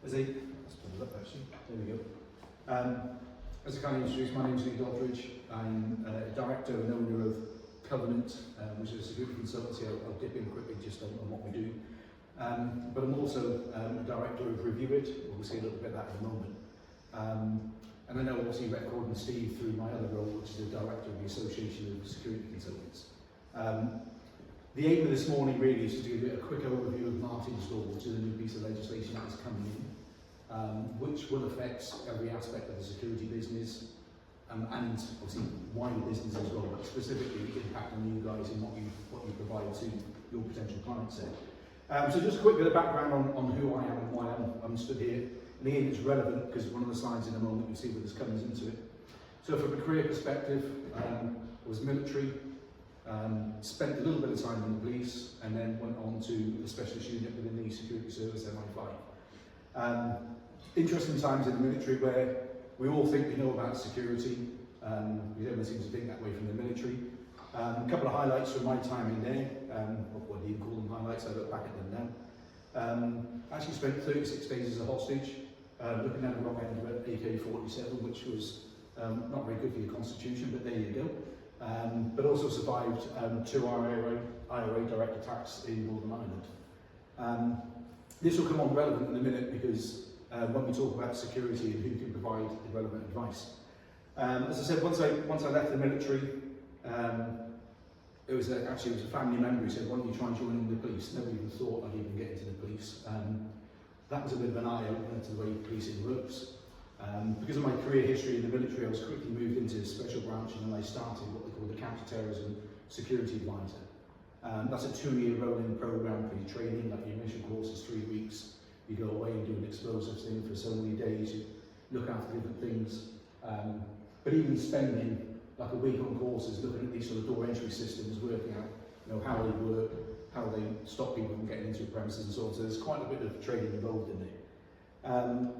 Let's put it up actually. There we go. As I kind of introduced, my name is Doddridge. I'm a director and owner of Covenant, which is a security consultancy. I'll dip in quickly just on what we do. But I'm also a director of Review It. We'll see a little bit of that in a moment. And I know obviously Record and Steve through my other role, which is the director of the Association of Security Consultants. The aim of this morning really is to give you a quick overview of Martyn's Law, which is a new piece of legislation that is coming in, which will affect every aspect of the security business and obviously wider business as well, but specifically the impact on you guys and what you provide to your potential client set. So just a quick bit of background on who I am and why I'm stood here. And again, it's relevant because one of the slides in a moment you'll see where this comes into it. So from a career perspective, I was military, spent a little bit of time in the police, and then went on to a specialist unit within the security service, MI5. Interesting times in the military where we all think we know about security. We don't seem to think that way from the military. A couple of highlights from my time in there, what do you call them highlights? I look back at them now. I actually spent 36 days as a hostage, looking at the wrong end of an AK-47, which was not very good for your constitution, but there you go. But also survived 2 IRA direct attacks in Northern Ireland. This will come on relevant in a minute because when we talk about security and who can provide the relevant advice. As I said, once I left the military, it was a family member who said, why don't you try and join in the police? Never even thought I'd even get into the police. That was a bit of an eye-opener to the way policing works. Because of my career history in the military, I was quickly moved into a special branch and then I started what they call the Counter-Terrorism Security Advisor. That's a 2-year rolling programme for your training, like your initial course is 3 weeks. You go away and do an explosives thing for so many days, you look after different things. But even spending like a week on courses, looking at these sort of door entry systems, working out how they work, how they stop people from getting into premises and so on. So there's quite a bit of training involved in there.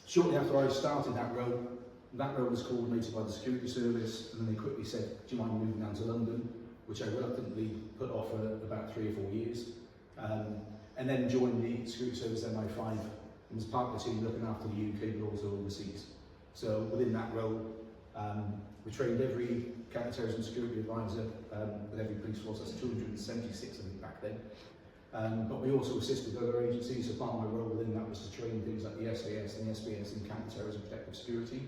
Shortly after I started that role was coordinated by the security service, and then they quickly said, do you mind moving down to London? Which I reluctantly put off for about 3 or 4 years. And then joined the security service MI5 and was part of the team looking after the UK but also overseas. So within that role, we trained every counter-terrorism security advisor with every police force. That's 276 I think back then. But we also assisted other agencies, so part of my role within that was to train things like the SAS and the SBS in counter-terrorism protective security.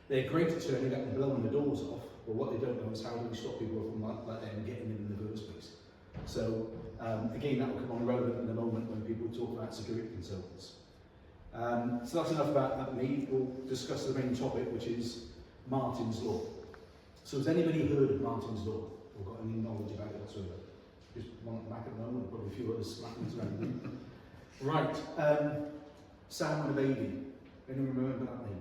They're great at turning up and blowing the doors off, but what they don't know is how do we stop people from like them getting in the first place. So again, that will come on relevant in a moment when people talk about security consultants. So that's enough about me. We'll discuss the main topic, which is Martyn's Law. So has anybody heard of Martyn's Law or got any knowledge about it whatsoever? Just one at the back at the moment, probably a few others smacking around them. Right, Sam and a baby. Anyone remember that name?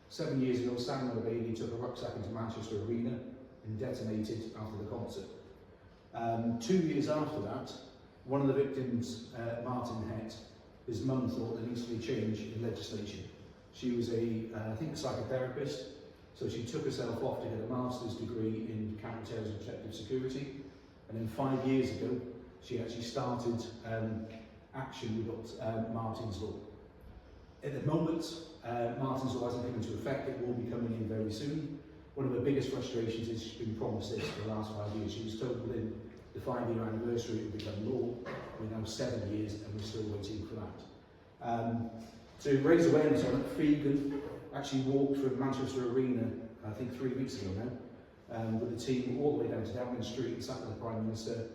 7 years ago, Sam and a baby took a rucksack into Manchester Arena and detonated after the concert. 2 years after that, one of the victims, Martyn Het, his mum thought there needs to be a change in legislation. She was I think a psychotherapist, so she took herself off to get a master's degree in counter-terrorism protective security. And then 5 years ago, she actually started action. We got Martyn's Law. At the moment, Martyn's Law hasn't come into effect. It will be coming in very soon. One of her biggest frustrations is she's been promised this for the last 5 years. She was told within the 5-year anniversary it would become law. We're now 7 years and we're still waiting for that. To raise awareness on it, Fegan actually walked from Manchester Arena, I think 3 weeks ago now, with the team all the way down to Downing Street and sat with the Prime Minister,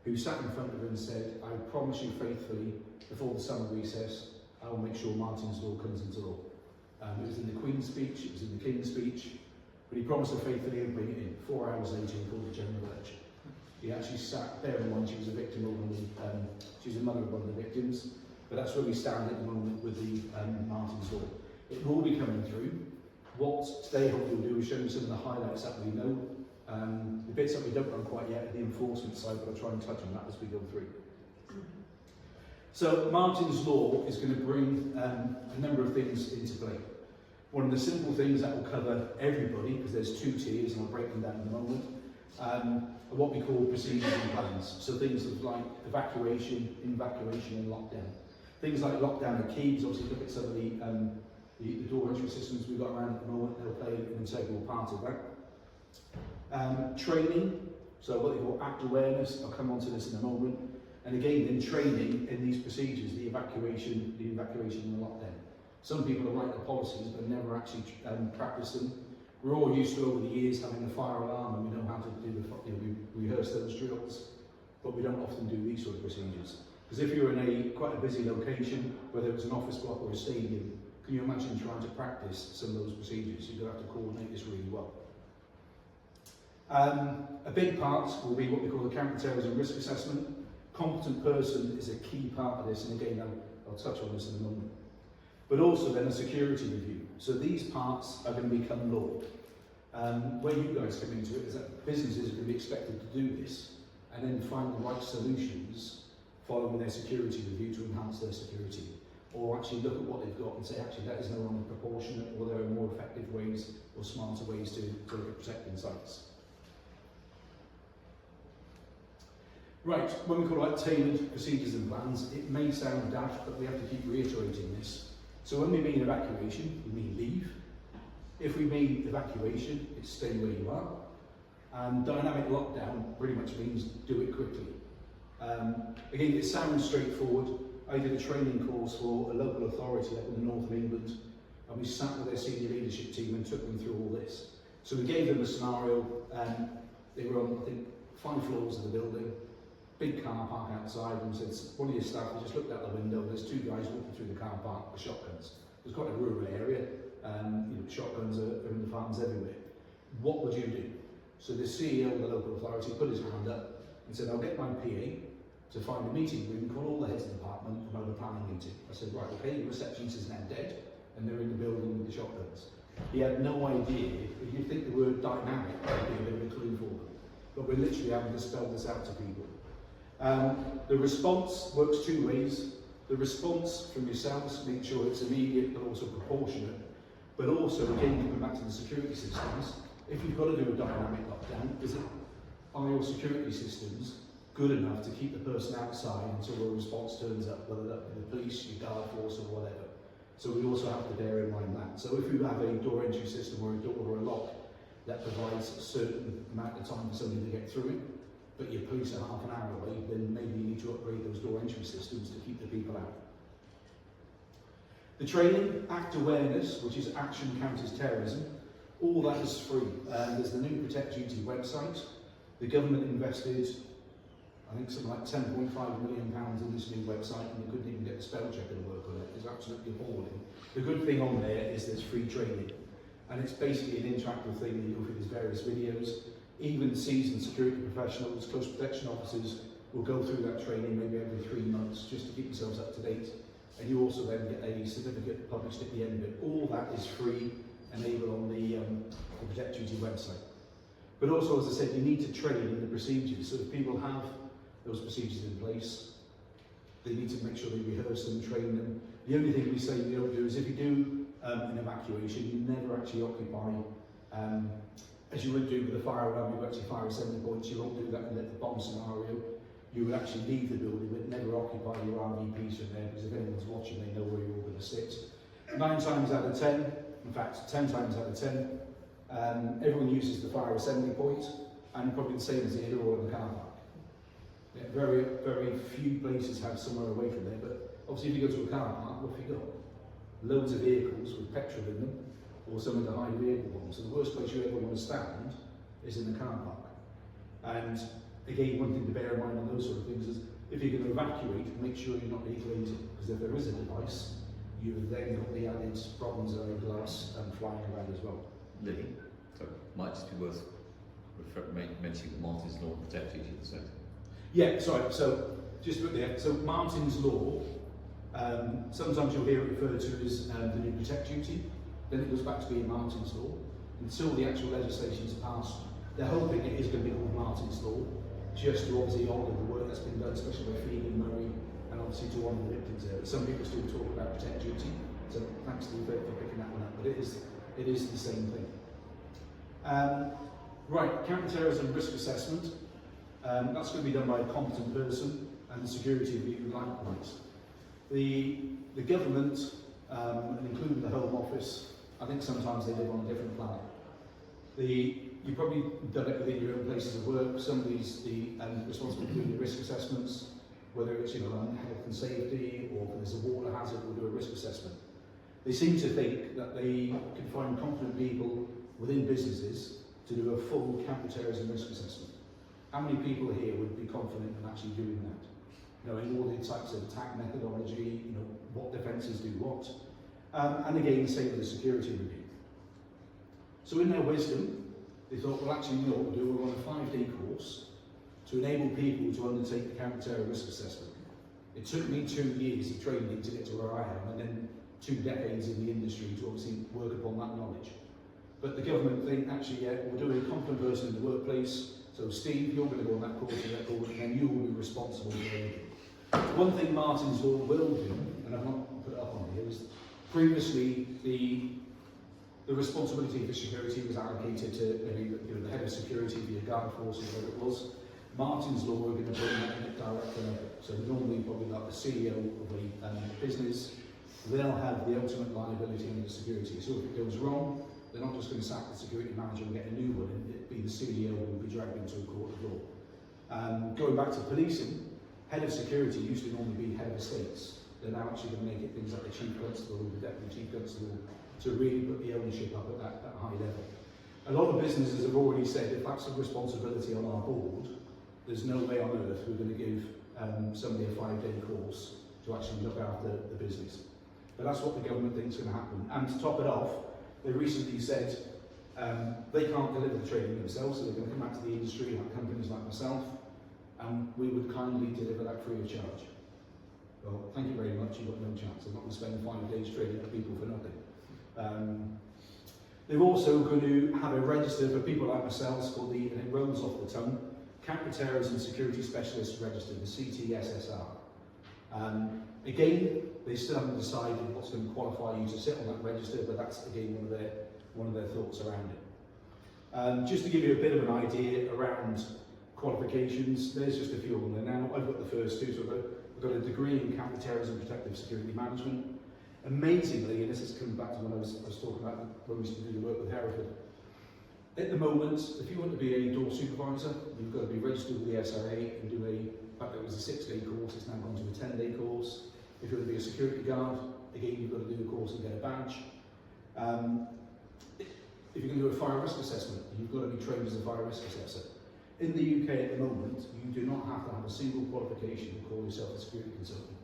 who sat in front of her and said, I promise you faithfully, before the summer recess, I will make sure Martyn's Law comes into law. It was in the Queen's speech, it was in the King's speech, but he promised her faithfully and bring it in. 4 hours later, he called the general election. He actually sat, bear in mind she was a victim of one of the, she was a mother of one of the victims, but that's where we stand at the moment with the Martyn's Law. It will be coming through. What today hopefully we'll do is show you some of the highlights that we know. The bits that we don't know quite yet are the enforcement side, but I'll try and touch on that as we go through. So Martyn's Law is going to bring a number of things into play. One of the simple things that will cover everybody, because there's 2 tiers and I'll break them down in a moment, are what we call procedures and plans. So things like evacuation, evacuation and lockdown. Things like lockdown are key, because obviously look at some of the door entry systems we've got around at the moment, they'll play an integral part of that. Training, so what they call act awareness, I'll come on to this in a moment. And again, in training in these procedures, the evacuation and the lockdown. Some people will write the policies but never actually practice them. We're all used to, over the years, having a fire alarm, and we know how to do we rehearse those drills, but we don't often do these sort of procedures. Because if you're in quite a busy location, whether it's an office block or a stadium, can you imagine trying to practice some of those procedures? You're going to have to coordinate this really well. A big part will be what we call the counter-terrorism risk assessment. Competent person is a key part of this, and again, I'll touch on this in a moment. But also then a security review. So these parts are going to become law. Where you guys come into it is that businesses are going to be expected to do this and then find the right solutions following their security review to enhance their security, or actually look at what they've got and say, actually, that is no longer proportionate, or there are more effective ways or smarter ways to look at protecting sites. Right, when we call it tailored procedures and plans, it may sound daft, but we have to keep reiterating this. So when we mean evacuation, we mean leave. If we mean evacuation, it's stay where you are. And dynamic lockdown pretty much means do it quickly. Again, it sounds straightforward. I did a training course for a local authority up in the north of England, and we sat with their senior leadership team and took them through all this. So we gave them a scenario. They were on, I think, 5 floors of the building. Big car park outside, and said, one of your staff just looked out the window, there's 2 guys walking through the car park with shotguns. It's quite a rural area, shotguns are in the farms everywhere. What would you do? So the CEO of the local authority put his hand up and said, I'll get my PA to find a meeting room, call all the heads of the department and have a planning meeting. I said, right, okay, the receptionist is now dead, and they're in the building with the shotguns. He had no idea, if you think the word dynamic might be a bit of a clue for them, but we're literally having to spell this out to people. The response works 2 ways. The response from yourselves, make sure it's immediate but also proportionate. But also, again, coming back to the security systems, if you've got to do a dynamic lockdown, are your security systems good enough to keep the person outside until a response turns up, whether that be the police, your guard force or whatever. So we also have to bear in mind that. So if you have a door entry system or a door or a lock that provides a certain amount of time for somebody to get through it, but your police are half an hour away, then maybe you need to upgrade those door entry systems to keep the people out. The training, act awareness, which is action counters terrorism, all that is free. There's the new Protect Duty website. The government invested, I think, something like £10.5 million in this new website, and they couldn't even get the spell checker to work on it. It's absolutely appalling. The good thing on there is there's free training, and it's basically an interactive thing that you go through these various videos. Even seasoned security professionals, close protection officers will go through that training maybe every 3 months just to keep themselves up to date. And you also then get a certificate published at the end of it. All that is free and able on the Protect Duty website. But also, as I said, you need to train in the procedures. So if people have those procedures in place, they need to make sure they rehearse them, train them. The only thing we say you don't do is if you do an evacuation, you never actually occupy as you would do with a fire alarm, you actually fire assembly points. You won't do that in the bomb scenario. You would actually leave the building, but never occupy your RVPs from there, because if anyone's watching, they know where you're all going to sit. 9 times out of 10, in fact 10 times out of 10, everyone uses the fire assembly point, and probably the same as here, they're all in the car park. Yeah, very, very few places have somewhere away from there, but obviously if you go to a car park, what have you got? Loads of vehicles with petrol in them, or some of the high vehicle ones. So the worst place you ever want to stand is in the car park. And again, one thing to bear in mind on those sort of things is if you're going to evacuate, make sure you're not regulated, because if there is a device, you've then got the added problems of glass and flying around as well. Lily, so it might just be worth mentioning Martyn's Law and Protect Duty at the same time. Yeah, sorry, so just put there, so Martyn's Law, sometimes you'll hear it referred to as the new Protect Duty. Then it goes back to being Martyn's Law. Until the actual legislation is passed, they're hoping it is going to be called Martyn's Law, just to obviously honour the work that's been done, especially by Phoebe and Murray, and obviously to honour the victims there. But some people still talk about Protect Duty, so thanks to you for picking that one up, but it is the same thing. Right, counter-terrorism risk assessment. That's going to be done by a competent person, and the security review likewise. The government, and including the Home Office, I think sometimes they live on a different planet. You've probably done it within your own places of work. Somebody's responsible for doing the risk assessments, whether it's on health and safety, or if there's a water hazard, we'll do a risk assessment. They seem to think that they can find competent people within businesses to do a full counter-terrorism risk assessment. How many people here would be confident in actually doing that? In all the types of attack methodology, what defences do what. And again, the same with the security review. So in their wisdom, they thought, well, actually, what we'll do, we'll run a 5-day course to enable people to undertake the counter-terror risk assessment. It took me 2 years of training to get to where I am, and then 2 decades in the industry to obviously work upon that knowledge. But the government think, actually, yeah, we'll do a competent person in the workplace. So Steve, you're going to go on that course and then you will be responsible for everything. One thing Martyn's Law will do, and I've not put it up on here, is previously the responsibility for security was allocated to the head of security for your guard force or whatever it was. Martyn's Law are going to bring that in at director level. So normally probably like the CEO of a business, they'll have the ultimate liability under the security. So if it goes wrong, they're not just going to sack the security manager and get a new one, it'd be the CEO who will be dragged into a court of law. Going back to policing, head of security used to normally be head of estates. They're now actually going to make it things like the chief constable, the deputy chief constable, to really put the ownership up at that high level. A lot of businesses have already said if that's a responsibility on our board, there's no way on earth we're going to give somebody a 5-day course to actually look after the business. But that's what the government thinks is going to happen. And to top it off, they recently said they can't deliver the training themselves, so they're going to come back to the industry, like companies like myself, and we would kindly deliver that free of charge. Well, thank you very much, you've got no chance. I'm not going to spend 5 days training up people for nothing. They're also going to have a register for people like myself called and it rolls off the tongue, Counter-Terrorism Security Specialist Register, the CTSSR. Again, they still haven't decided what's going to qualify you to sit on that register, but that's again one of their thoughts around it. Just to give you a bit of an idea around qualifications, there's just a few of them there now. I've got the first two, so I've got a degree in Counter-Terrorism Protective Security Management. Amazingly, and this is coming back to when I was talking about when we used to do the work with Hereford, at the moment, if you want to be a door supervisor, you've got to be registered with the SRA and do it was a 6-day course, it's now gone to a 10-day course. If you want to be a security guard, again, you've got to do the course and get a badge. If you're going to do a fire risk assessment, you've got to be trained as a fire risk assessor. In the UK at the moment, you do not have to have a single qualification to call yourself a security consultant.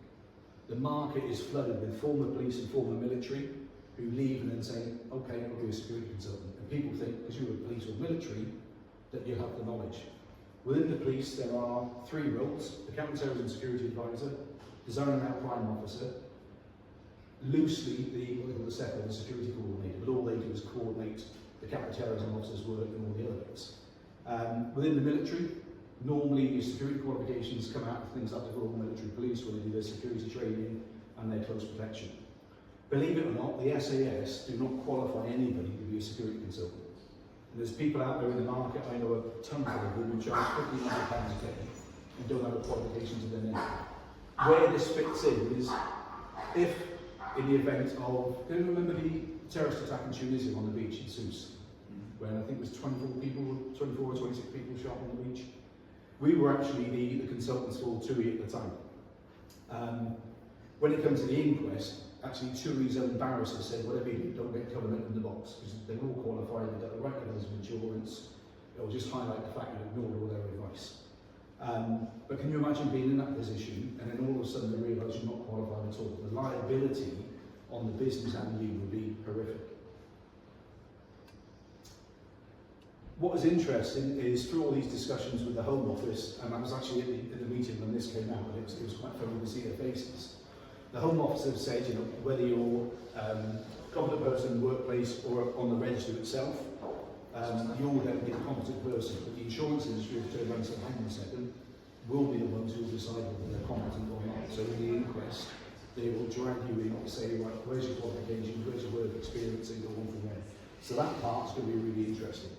The market is flooded with former police and former military who leave and then say, okay, I'll be a security consultant. And people think, because you're a police or military, that you'll have the knowledge. Within the police, there are 3 roles: the Counter-Terrorism Security Advisor, Design and Out Crime Officer, loosely the SECO, the Security Coordinator, but all they do is coordinate the counter-terrorism officer's work and all the other bits. Within the military, normally your security qualifications come out of things like the Royal Military Police, where they do their security training and their close protection. Believe it or not, the SAS do not qualify anybody to be a security consultant. And there's people out there in the market, I know a ton of them who charge £1,500 a day and don't have a qualification to their name. Where this fits in is if, in the event of, do you remember the terrorist attack in Tunisia on the beach in Sousse? Where I think it was 24 or 26 people shot on the beach. We were actually the consultants for TUI at the time. When it comes to the inquest, actually TUI's own barrister said, whatever you do, don't get covenant in the box, because they're all qualified, they've got the right levels of insurance. It'll just highlight the fact that you've ignored all their advice. But can you imagine being in that position and then all of a sudden they realise you're not qualified at all? The liability on the business and you would be horrific. What is interesting is through all these discussions with the Home Office, and I was actually at the meeting when this came out, and it was quite funny to see their faces. The Home Office have said, whether you're a competent person in the workplace or on the register itself, you'll then be a competent person. But the insurance industry will turn around and say, hang on a second, we'll be the ones who will decide whether they're competent or not. So in the inquest, they will drag you in and say, right, where's your qualifications, where's your work experience, and go on from there. So that part's going to be really interesting.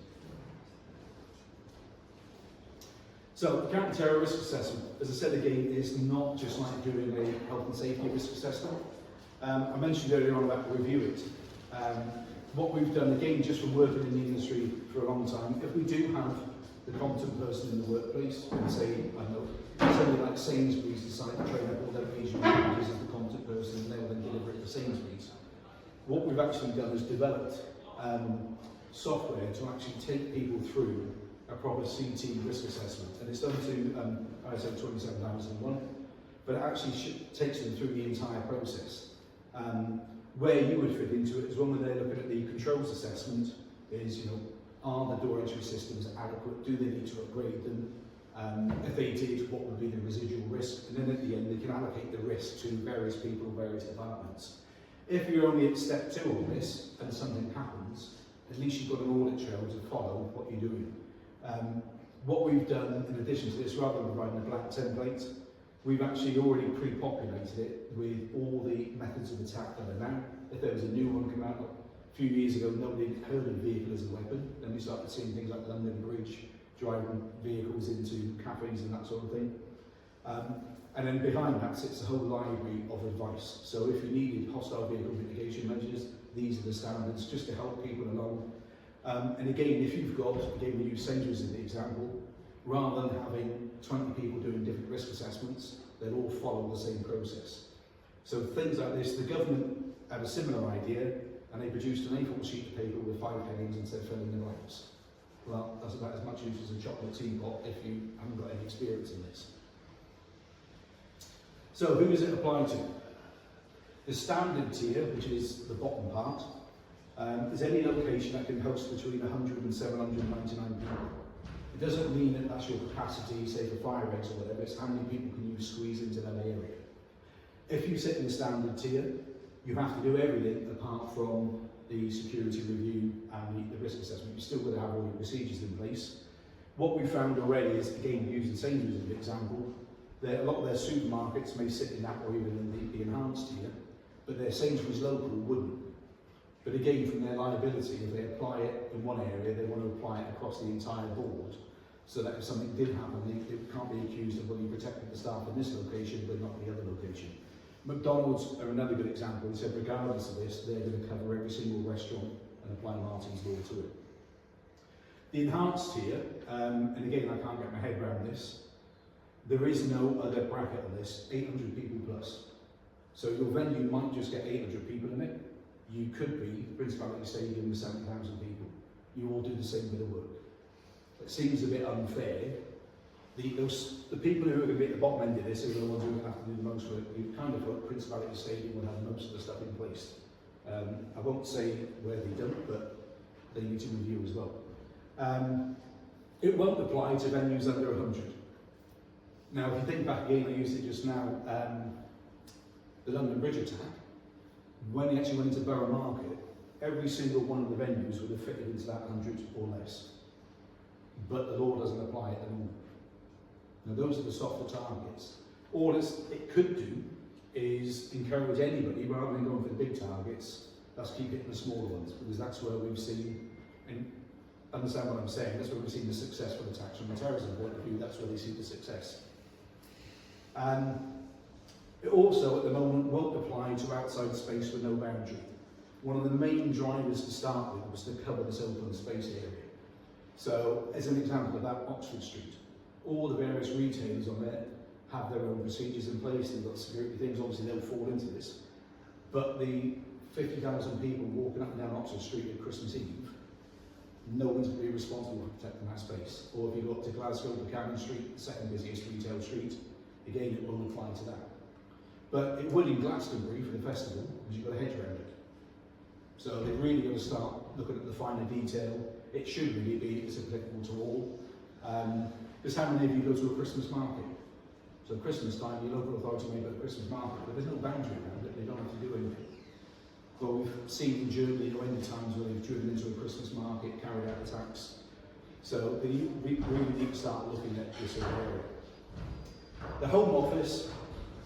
So, the counter-terror risk assessment, as I said again, is not just like doing a health and safety risk assessment. I mentioned earlier on about review it. What we've done, again, just from working in the industry for a long time, if we do have the competent person in the workplace, and say, I don't know, somebody like Sainsbury's decide to train up all their regional managers as the competent person, and they will then deliver it to Sainsbury's. What we've actually done is developed software to actually take people through a proper CT risk assessment, and it's done to ISO 27001, but it actually takes them through the entire process. Where you would fit into it is when they're looking at the controls assessment is, are the door entry systems adequate? Do they need to upgrade them? If they did, what would be the residual risk? And then at the end, they can allocate the risk to various people, various departments. If you're only at step 2 on this and something happens, at least you've got an audit trail to follow what you're doing. What we've done in addition to this, rather than providing a blank template, we've actually already pre-populated it with all the methods of attack that are now. If there was a new one come out a few years ago, nobody heard of vehicle as a weapon. Then we started seeing things like London Bridge, driving vehicles into cafes and that sort of thing. And then behind that sits a whole library of advice. So if you needed hostile vehicle mitigation measures, these are the standards just to help people along. And again, if you've got, again we use Sainsbury's as the example, rather than having 20 people doing different risk assessments, they'll all follow the same process. So things like this, the government had a similar idea and they produced an A4 sheet of paper with 5 headings and said fill in the blanks. Well, that's about as much use as a chocolate teapot if you haven't got any experience in this. So who does it apply to? The standard tier, which is the bottom part, is any location that can host between 100 and 799 people. It doesn't mean that that's your capacity, say for fire eggs or whatever, it's how many people can you squeeze into that area. If you sit in the standard tier, you have to do everything apart from the security review and the risk assessment. You're still going to have all your procedures in place. What we found already is, again, using Sainsbury's as an example, that a lot of their supermarkets may sit in that or even in the enhanced tier, but their Sainsbury's local wouldn't. But again, from their liability, if they apply it in one area, they want to apply it across the entire board, so that if something did happen, they can't be accused of, well, you protected the staff in this location, but not the other location. McDonald's are another good example. They said regardless of this, they're going to cover every single restaurant and apply Martyn's law to it. The enhanced tier, and again, I can't get my head around this, there is no other bracket on this, 800 people plus. So your venue might just get 800 people in it. You could be Principality Stadium with 7,000 people. You all do the same bit of work. It seems a bit unfair. The people who are going to be at the bottom end of this are the ones who are going to have to do the most work. You kind of hope Principality Stadium will have most of the stuff in place. I won't say where they don't, but they need to review as well. It won't apply to venues under 100. Now, if you think back again, I used it just now, the London Bridge attack, when they actually went into Borough Market, every single one of the venues would have fitted into that 100 or less. But the law doesn't apply it at all. Now, those are the softer targets. All it could do is encourage anybody, rather than going for the big targets, let's keep hitting the smaller ones, because that's where we've seen, and understand what I'm saying, that's where we've seen the successful attacks from a terrorism point of view, that's where they see the success. It also, at the moment, won't apply to outside space with no boundary. One of the main drivers to start with was to cover this open space area. So, as an example of that, Oxford Street, all the various retailers on there have their own procedures in place, they've got security things, obviously they'll fall into this. But the 50,000 people walking up and down Oxford Street at Christmas Eve, no one's going to be responsible for protecting that space. Or if you go up to Glasgow, Buchanan Street, the second busiest retail street, again, it won't apply to that. But it would in Glastonbury for the festival, because you've got a hedge around it. So they've really got to start looking at the finer detail. It should really be, it's applicable to all. Because how many of you go to a Christmas market? So at Christmas time, your local authority may go to a Christmas market, but there's no boundary around it, they don't have to do anything. But we've seen in Germany, or any times where they've driven into a Christmas market, carried out attacks. So they really need to start looking at this area. The Home Office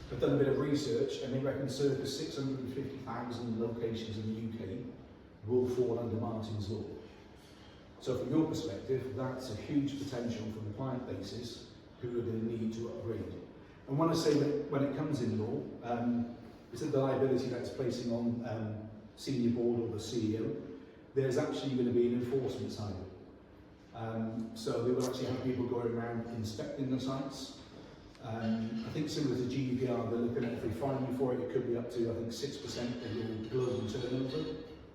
have done a bit of research, and they reckon circa 650,000 locations in the UK will fall under Martyn's law. So from your perspective, that's a huge potential from the client basis who are going to need to upgrade. And when I say that when it comes in law, it's the liability that's placing on senior board or the CEO, there's actually going to be an enforcement side of it. So they will actually have people going around inspecting the sites. I think similar to GDPR, they're looking at if they fine you for it, it could be up to, I think, 6% of your global turnover.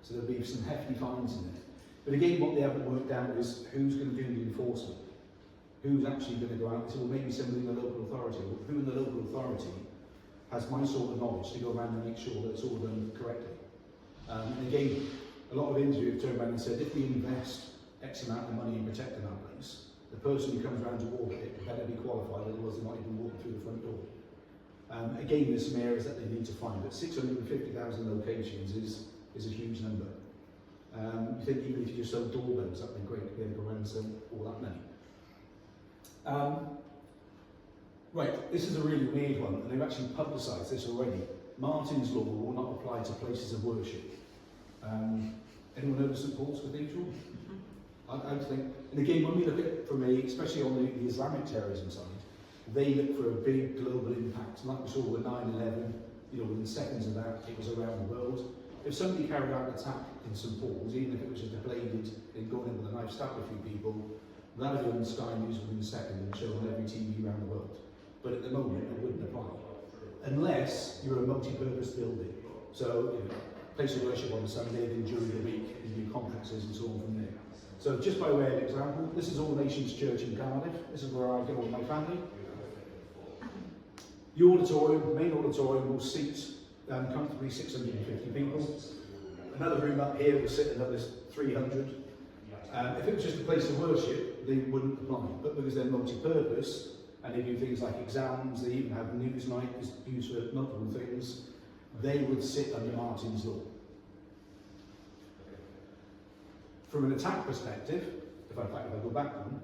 So there'll be some hefty fines in there. But again, what they haven't worked out is who's going to do the enforcement. Who's actually going to go out and say, well, maybe somebody in the local authority, or who in the local authority has my sort of knowledge to go around and make sure that it's all done correctly. And again, a lot of industry have turned around and said, if we invest X amount of money in protecting our place, the person who comes around to audit it better be qualified, otherwise they might even walk through the front door. Again, there's some areas that they need to find, but 650,000 locations is a huge number. You think even if you just sold doorbells, that'd be great to be able to go around and sell all that many. Right, this is a really weird one, and they've actually publicised this already. Martyn's law will not apply to places of worship. Anyone know St Paul's Cathedral? I think, and again, when we look at it from especially on the Islamic terrorism side, they look for a big global impact. Like we saw with 9/11, within seconds of that, it was around the world. If somebody carried out an attack in St Paul's, even if it was just a bladed and going in with a knife, stabbed a few people, that would be on Sky News within a second and show on every TV around the world. But at the moment, it wouldn't apply. Unless you're a multi-purpose building. So, place of worship on a Sunday, then during the week, you do conferences and so on from there. So just by way of example, this is All Nations Church in Cardiff. This is where I go with my family. The auditorium, the main auditorium, will seat comfortably 650 people. Another room up here will sit another 300. If it was just a place of worship, they wouldn't apply. But because they're multi-purpose, and they do things like exams, they even have news night used for multiple things, they would sit under Martyn's law. From an attack perspective, if I go back one,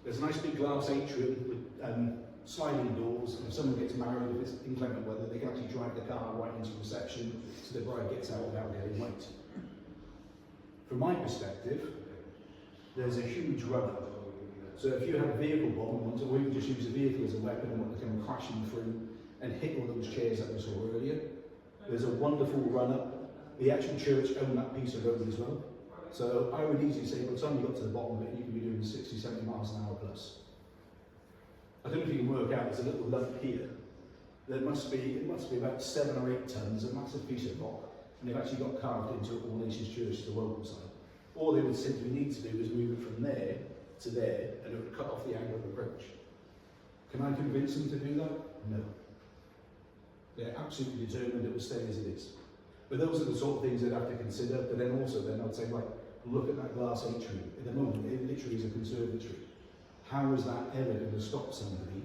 there's a nice big glass atrium with sliding doors, and if someone gets married, if it's inclement weather, they can actually drive the car right into reception so the bride gets out without getting wet. From my perspective, there's a huge run-up. So if you have a vehicle bomb, or even just use a vehicle as a weapon and want to come crashing through and hit all those chairs that we saw earlier, there's a wonderful run-up. The actual church owned that piece of road as well. So I would easily say, by the time you got to the bottom of it, you could be doing 60, 70 miles an hour plus. I don't know if you can work out, there's a little lump here. It must be about 7 or 8 tons, a massive piece of rock, and they've actually got carved into All Nations Church to the local side. All they would simply need to do is move it from there to there, and it would cut off the angle of approach. Can I convince them to do that? No. They're absolutely determined it will stay as it is. But those are the sort of things they'd have to consider, but then also I'd say, right, look at that glass atrium. At the moment, it literally is a conservatory. How is that ever going to stop somebody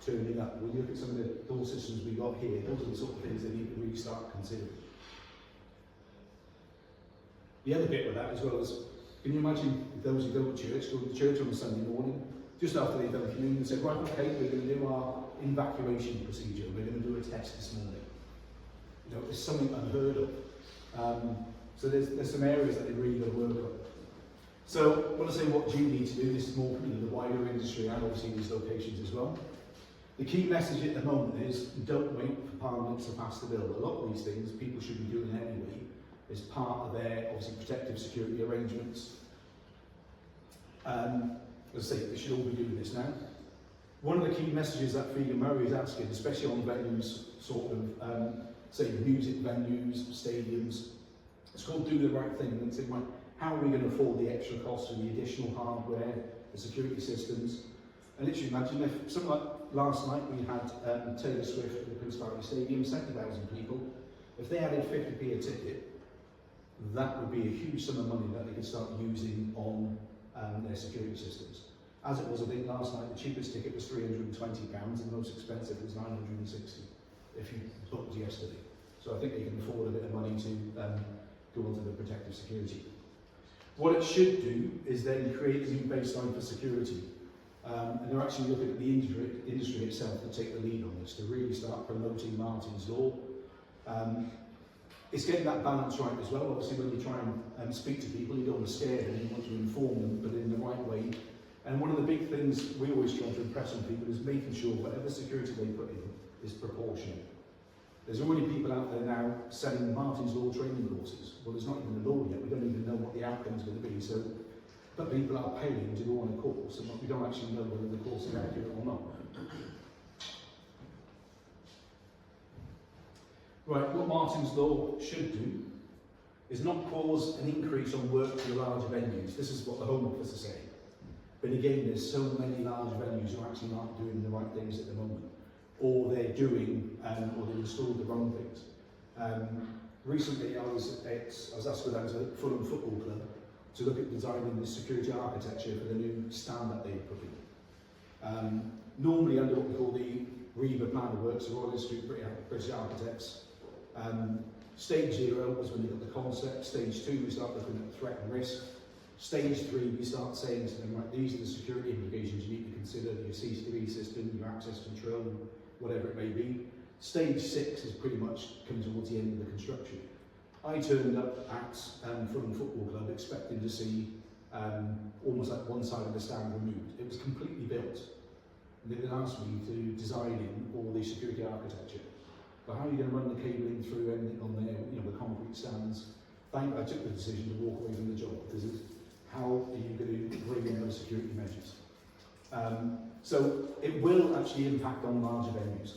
turning up? When you look at some of the door systems we got here, those are the sort of things they need to really start considering. The other bit with that as well is, can you imagine if those who go to church on a Sunday morning, just after they've done communion, and said, right, okay, we're going to do our evacuation procedure, we're going to do a test this morning. It's something unheard of. So there's some areas that they really got to work on. So when I say what do you need to do, this is more for the wider industry and obviously these locations as well. The key message at the moment is don't wait for Parliament to pass the bill. A lot of these things people should be doing anyway as part of their obviously protective security arrangements. As I say, they should all be doing this now. One of the key messages that Freedom Murray is asking, especially on venues, sort of, say music venues, stadiums, it's called Do the Right Thing. And it's like, how are we going to afford the extra costs of the additional hardware, the security systems? And literally imagine if, something like last night we had Taylor Swift at the Prince Barry Stadium, 70,000 people. If they added 50p a ticket, that would be a huge sum of money that they could start using on their security systems. As it was, I think last night the cheapest ticket was £320 and the most expensive was £960 if you booked yesterday. So I think they can afford a bit of money to go onto the protective security. What it should do is then create a new baseline for security. And they're actually looking at the industry itself to take the lead on this, to really start promoting Martyn's law. It's getting that balance right as well. Obviously when you try and speak to people, you don't want to scare them, you want to inform them, but in the right way, And one of the big things we always try to impress on people is making sure whatever security they put in is proportionate. There's already people out there now selling Martyn's Law training courses. Well, there's not even a law yet. We don't even know what the outcome's going to be. So, but people are paying to go on a course, and we don't actually know whether the course is accurate or not. Right, what Martyn's Law should do is not cause an increase on work for the larger venues. This is what the Home Office is saying. But again, there's so many large venues who actually aren't doing the right things at the moment, or they're doing, or they've installed the wrong things. Recently, I was asked to go down to Fulham Football Club to look at designing the security architecture for the new stand that they've put in. Normally, under what we call the REBA plan of works, the Royal Institute of British Architects, stage 0 was when they got the concept. Stage 2, we start looking at threat and risk. Stage 3, we start saying to them, right, these are the security implications you need to consider, your CCTV system, your access control, whatever it may be. Stage 6 is pretty much coming towards the end of the construction. I turned up at Fulham Football Club expecting to see almost like one side of the stand removed. It was completely built. And they then asked me to design in all the security architecture. But how are you going to run the cabling through anything on there, you know, the concrete stands? I took the decision to walk away from the job because how are you going to bring in those security measures? So it will actually impact on larger venues.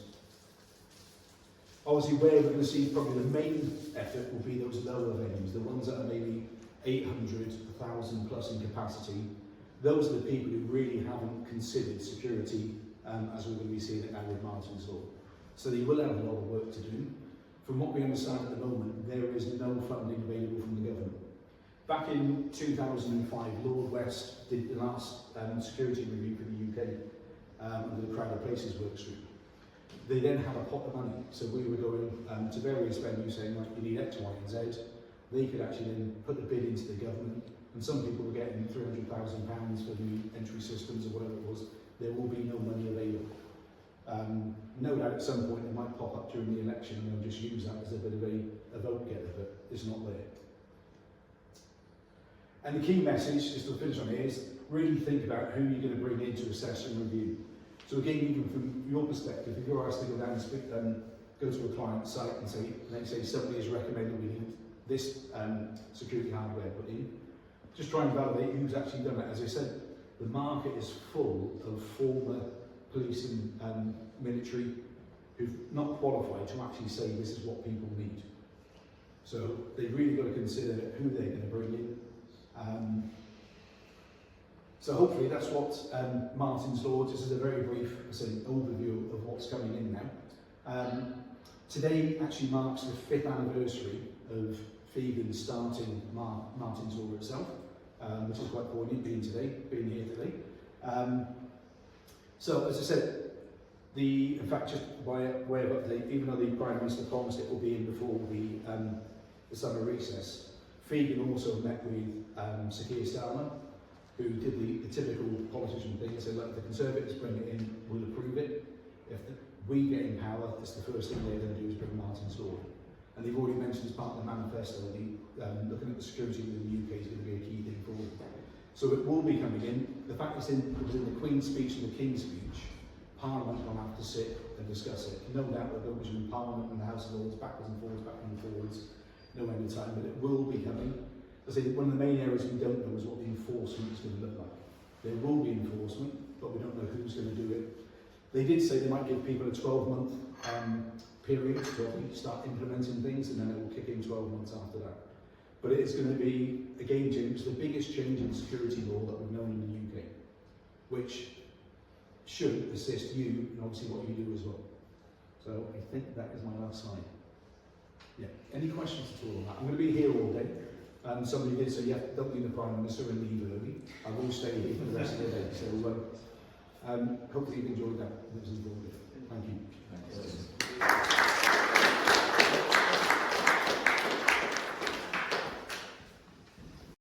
Obviously, where we're going to see probably the main effort will be those lower venues, the ones that are maybe 800, 1,000 plus in capacity. Those are the people who really haven't considered security as we're going to be seeing it now with Martyn's Law. So they will have a lot of work to do. From what we understand at the moment, there is no funding available from the government. Back in 2005, Lord West did the last security review for the UK under the Crowded Places workstream. They then had a pot of money, so we were going to various venues saying, like, you need X, Y, and Z. They could actually then put the bid into the government, and some people were getting £300,000 for the entry systems or whatever it was. There will be no money available. No doubt at some point it might pop up during the election and they'll just use that as a bit of a vote getter, but it's not there. And the key message, just to finish on here, is really think about who you're going to bring in to assess and review. So again, even from your perspective, if you're asked to go down and speak, go to a client site and say, they say somebody has recommended we need this security hardware put in, just try and validate who's actually done it. As I said, the market is full of former police and military who've not qualified to actually say this is what people need. So they've really got to consider who they're going to bring in. So hopefully that's what Martyn's Law, just as a very brief overview of what's coming in now. Today actually marks the 5th anniversary of Fegan starting Martyn's Law itself, which is quite poignant being here today. So as I said, in fact, just by way of update, even though the Prime Minister promised it will be in before the summer recess, Fegan also met with Sir Keir Starmer, who did the typical politician thing and said, look, if the Conservatives bring it in, we'll approve it. If we get in power, it's the first thing they're going to do is bring Martyn's Law. And they've already mentioned as part of the manifesto, looking at the security within the UK is going to be a key thing for them. So it will be coming in. The fact it was in the Queen's speech and the King's speech, Parliament will have to sit and discuss it. No doubt that goes between Parliament and the House of Lords, backwards and forwards, no end of time, but it will be coming. I say one of the main areas we don't know is what the enforcement is going to look like. There will be enforcement, but we don't know who's going to do it. They did say they might give people a 12-month period to start implementing things, and then it will kick in 12 months after that. But it is going to be a game changer, the biggest change in security law that we've known in the UK, which should assist you in obviously what you do as well. So I think that is my last slide. Yeah. Any questions at all on that? I'm going to be here all day. Somebody did say, yeah, don't leave the Prime Minister and leave early. I will stay here for the rest of the day. So hopefully you've enjoyed that. It was informative. Thank you. Thanks.